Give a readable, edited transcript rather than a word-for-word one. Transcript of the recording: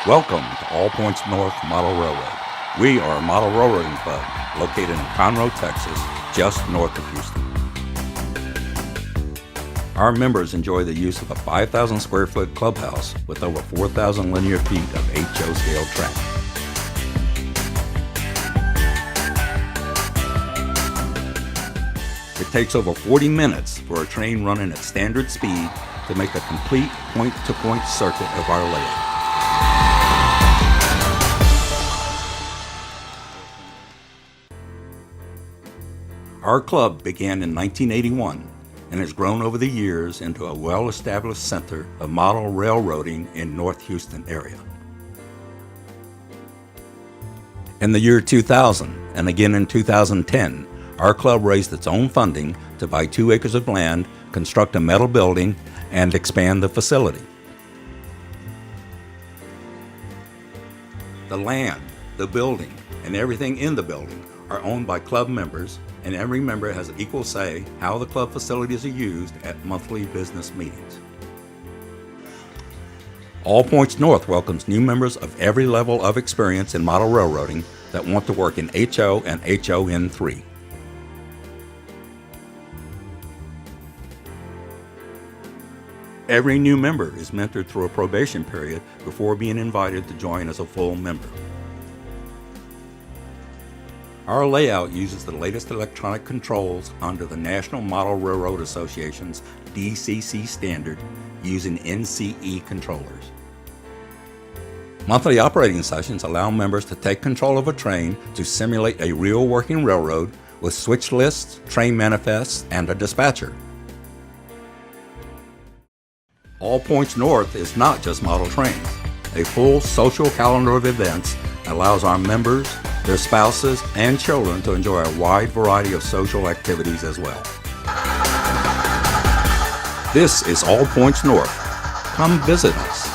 Welcome to All Points North Model Railroad. We are a model railroading club located in Conroe, Texas, just north of Houston. Our members enjoy the use of a 5,000 square foot clubhouse with over 4,000 linear feet of HO scale track. It takes over 40 minutes for a train running at standard speed to make a complete point-to-point circuit of our layout. Our club began in 1981 and has grown over the years into a well-established center of model railroading in North Houston area. In the year 2000 and again in 2010, our club raised its own funding to buy 2 acres of land, construct a metal building, and expand the facility. The land, the building, and everything in the building are owned by club members, and every member has equal say how the club facilities are used at monthly business meetings. All Points North welcomes new members of every level of experience in model railroading that want to work in HO and HON3. Every new member is mentored through a probation period before being invited to join as a full member. Our layout uses the latest electronic controls under the National Model Railroad Association's DCC standard using NCE controllers. Monthly operating sessions allow members to take control of a train to simulate a real working railroad with switch lists, train manifests, and a dispatcher. All Points North is not just model trains. A full social calendar of events allows our members, their spouses, and children to enjoy a wide variety of social activities as well. This is All Points North. Come visit us.